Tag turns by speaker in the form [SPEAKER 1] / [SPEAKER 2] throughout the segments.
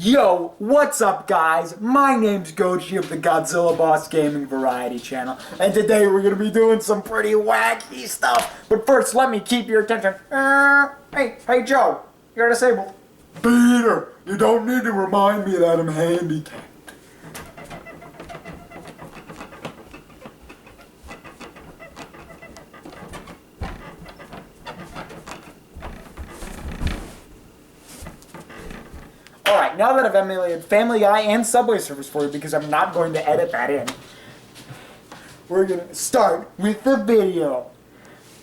[SPEAKER 1] Yo, what's up guys? My name's Gochi of the Godzilla Boss Gaming Variety Channel, and today we're going to be doing some pretty wacky stuff. But first, let me keep your attention. Hey Joe, you're disabled.
[SPEAKER 2] Peter, you don't need to remind me that I'm handicapped.
[SPEAKER 1] Alright, now that I've emulated Family Guy and Subway Surfers for you, because I'm not going to edit that in, we're going to start with the video.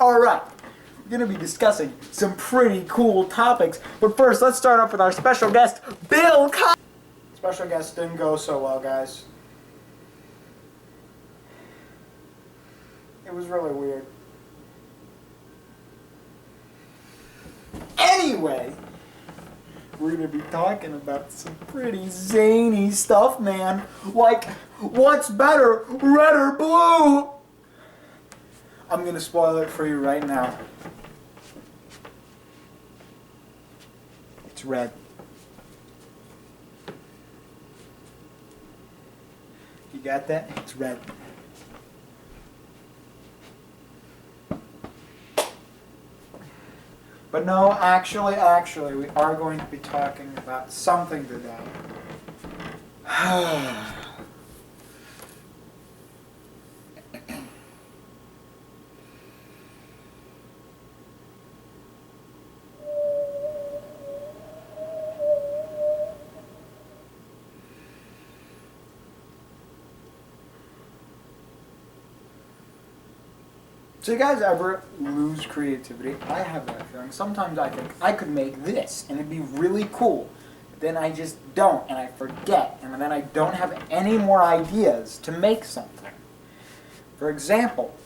[SPEAKER 1] Alright, we're going to be discussing some pretty cool topics, but first let's start off with our special guest, Bill Cosby. Special guest didn't go so well, guys. It was really weird. Anyway, we're going to be talking about some pretty zany stuff, man. Like, what's better, red or blue? I'm going to spoil it for you right now. It's red. You got that? It's red. But no, actually, we are going to be talking about something today. So you guys ever lose creativity? I have that feeling. Sometimes I think I could make this and it'd be really cool. But then I just don't and I forget and then I don't have any more ideas to make something. For example,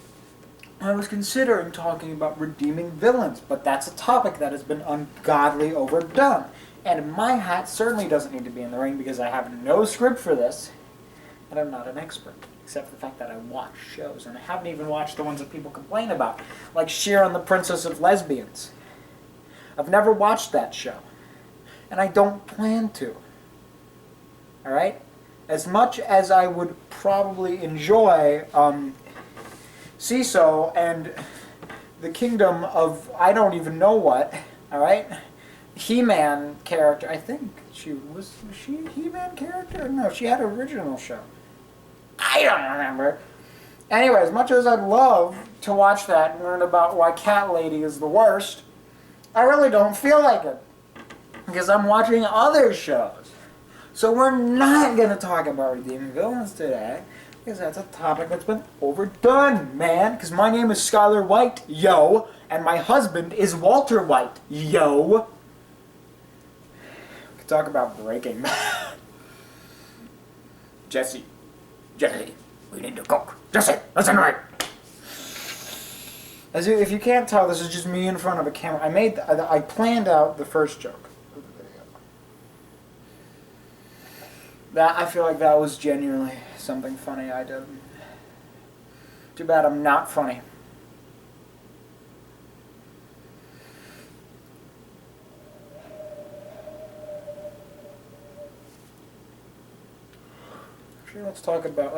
[SPEAKER 1] I was considering talking about redeeming villains, but that's a topic that has been ungodly overdone. And my hat certainly doesn't need to be in the ring because I have no script for this and I'm not an expert. Except for the fact that I watch shows, and I haven't even watched the ones that people complain about, like Sharon the Princess of Lesbians. I've never watched that show, and I don't plan to. Alright? As much as I would probably enjoy CISO and the Kingdom of I don't even know what, alright? He-Man character, I think was she a He-Man character? No, she had an original show. I don't remember. Anyway, as much as I'd love to watch that and learn about why Cat Lady is the worst, I really don't feel like it. Because I'm watching other shows. So we're not going to talk about redeeming villains today. Because that's a topic that's been overdone, man. Because my name is Skylar White, yo. And my husband is Walter White, yo. We could talk about breaking. Jesse, we need to cook. Jesse, listen right. If you can't tell, this is just me in front of a camera. I planned out the first joke of the video. I feel like that was genuinely something funny I did. Too bad I'm not funny. Let's talk about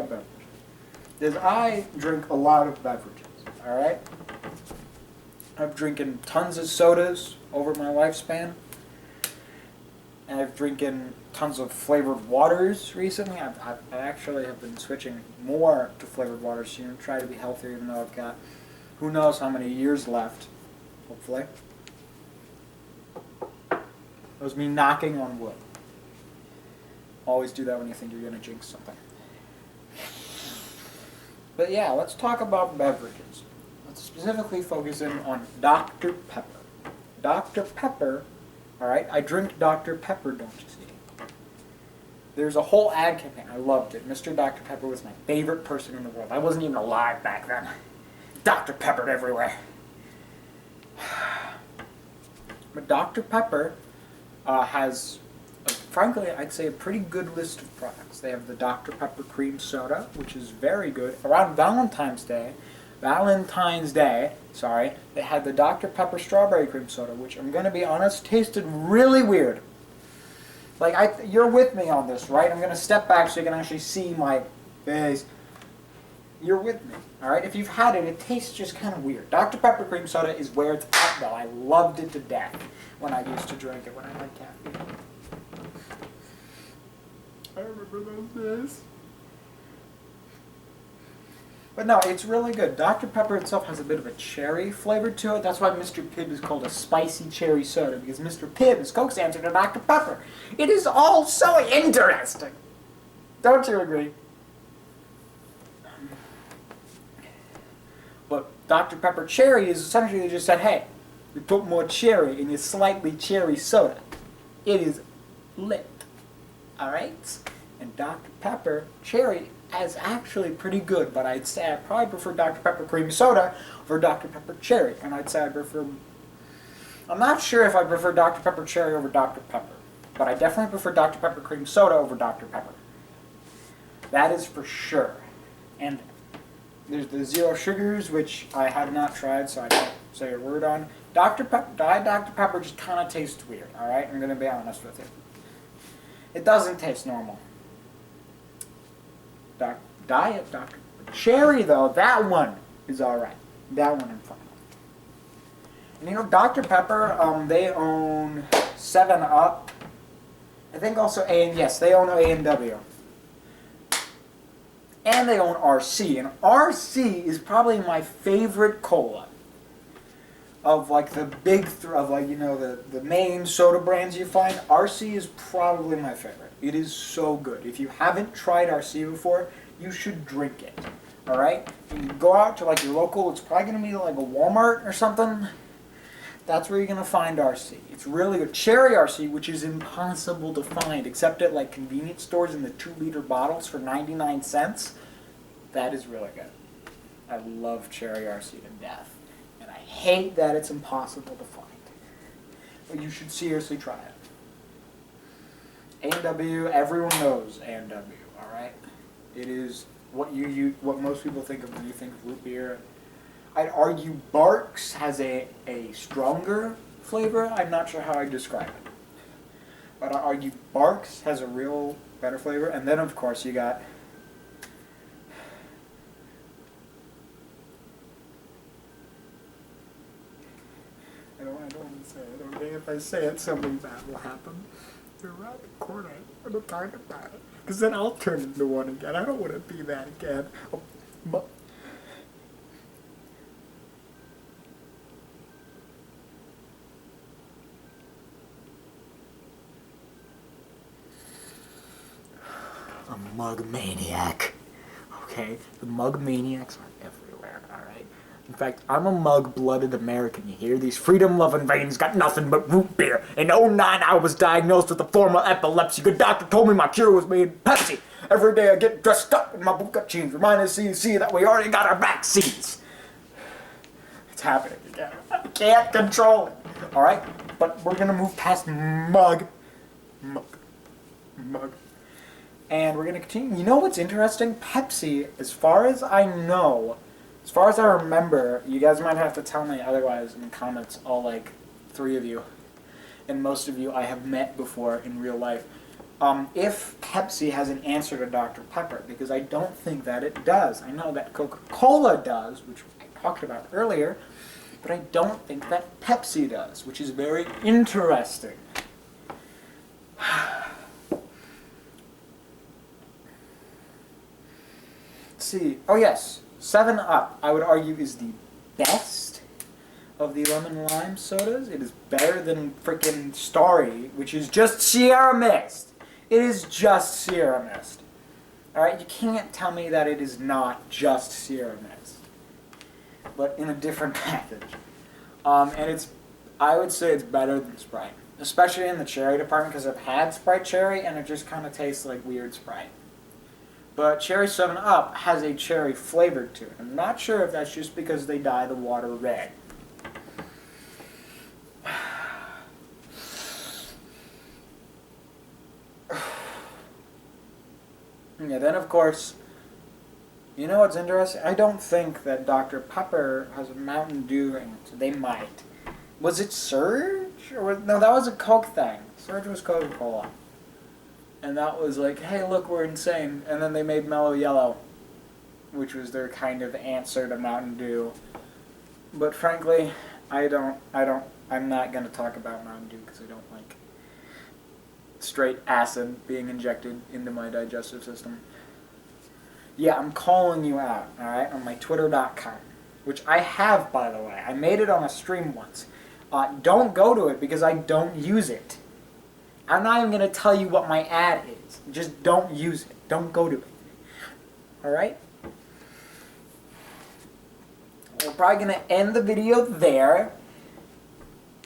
[SPEAKER 1] beverages. Because I drink a lot of beverages, alright? I've drinking tons of sodas over my lifespan. And I've drinking tons of flavored waters recently. I actually have been switching more to flavored waters, try to be healthier even though I've got who knows how many years left, hopefully. That was me knocking on wood. Always do that when you think you're going to jinx something. But yeah, let's talk about beverages. Let's specifically focus in on Dr. Pepper. Dr. Pepper, alright, I drink Dr. Pepper, don't you see? There's a whole ad campaign. I loved it. Mr. Dr. Pepper was my favorite person in the world. I wasn't even alive back then. Dr. Peppered everywhere. But Dr. Pepper has frankly, I'd say a pretty good list of products. They have the Dr. Pepper Cream Soda, which is very good. Around Valentine's Day, they had the Dr. Pepper Strawberry Cream Soda, which I'm going to be honest, tasted really weird. Like, you're with me on this, right? I'm going to step back so you can actually see my face. You're with me, all right? If you've had it, it tastes just kind of weird. Dr. Pepper cream soda is where it's at, though. I loved it to death when I used to drink it when I had caffeine. I remember those days. But no, it's really good. Dr. Pepper itself has a bit of a cherry flavor to it. That's why Mr. Pibb is called a spicy cherry soda, because Mr. Pibb is Coke's answer to Dr. Pepper. It is all so interesting. Don't you agree? But Dr. Pepper Cherry is essentially just said, hey, we put more cherry in your slightly cherry soda. It is lit. Alright? And Dr. Pepper Cherry is actually pretty good, but I'd say I probably prefer Dr. Pepper Creamy Soda over Dr. Pepper Cherry. And I'd say I prefer... I'm not sure if I prefer Dr. Pepper Cherry over Dr. Pepper, but I definitely prefer Dr. Pepper Cream Soda over Dr. Pepper. That is for sure. And there's the zero sugars, which I have not tried, so I can't say a word on. Diet Dr. Pepper just kind of tastes weird, alright? I'm going to be honest with you. It doesn't taste normal. Diet Dr. Cherry, though, that one is alright. That one I'm fine with. And you know, Dr. Pepper, they own 7-Up. I think also yes, they own A&W. And they own RC, and RC is probably my favorite cola of like the big, the main soda brands you find. RC is probably my favorite. It is so good. If you haven't tried RC before, you should drink it. All right, you go out to like your local. It's probably gonna be like a Walmart or something. That's where you're gonna find RC. It's really good. Cherry RC, which is impossible to find except at like convenience stores in the 2-liter bottles for 99 cents. That is really good. I love Cherry RC to death. And I hate that it's impossible to find. But you should seriously try it. A&W, everyone knows A&W, alright? It is what what most people think of when you think of root beer. I'd argue Barks has a stronger flavor. I'm not sure how I describe it. But I'd argue Barks has a real better flavor. And then, of course, you got... I don't want to say it. I don't think if I say it, something bad will happen. You're around the corner. I'm not talking about it. Because then I'll turn into one again. I don't want to be that again. Oh, but... a mug maniac. Okay? The mug maniacs are everywhere, alright? In fact, I'm a mug-blooded American, you hear? These freedom-loving veins got nothing but root beer. In '09, I was diagnosed with a form of epilepsy. Good doctor told me my cure was made in Pepsi. Every day I get dressed up in my bootcut jeans, reminding CDC that we already got our vaccines. It's happening again. I can't control it. Alright? But we're gonna move past mug. And we're going to continue. You know what's interesting? Pepsi, as far as I know, as far as I remember, you guys might have to tell me otherwise in the comments, all like 3 of you, and most of you I have met before in real life, if Pepsi has an answer to Dr. Pepper, because I don't think that it does. I know that Coca-Cola does, which I talked about earlier, but I don't think that Pepsi does, which is very interesting. See. Oh yes, 7-Up, I would argue, is the best of the lemon lime sodas. It is better than freaking Starry, which is just Sierra Mist. It is just Sierra Mist. Alright, you can't tell me that it is not just Sierra Mist, but in a different package. And I would say it's better than Sprite, especially in the cherry department, because I've had Sprite Cherry and it just kind of tastes like weird Sprite. But Cherry 7-Up has a cherry flavor to it. I'm not sure if that's just because they dye the water red. Yeah, then of course, you know what's interesting? I don't think that Dr. Pepper has a Mountain Dew in it. They might. Was it Surge? No, that was a Coke thing. Surge was Coca-Cola. And that was like, hey, look, we're insane. And then they made Mellow Yellow, which was their kind of answer to Mountain Dew. But frankly, I'm not going to talk about Mountain Dew because I don't like straight acid being injected into my digestive system. Yeah, I'm calling you out, alright, on my twitter.com, which I have, by the way. I made it on a stream once. Don't go to it because I don't use it. I'm not even going to tell you what my ad is. Just don't use it. Don't go to it. Alright? We're probably going to end the video there.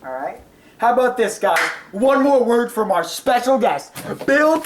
[SPEAKER 1] Alright? How about this, guys? One more word from our special guest, Bill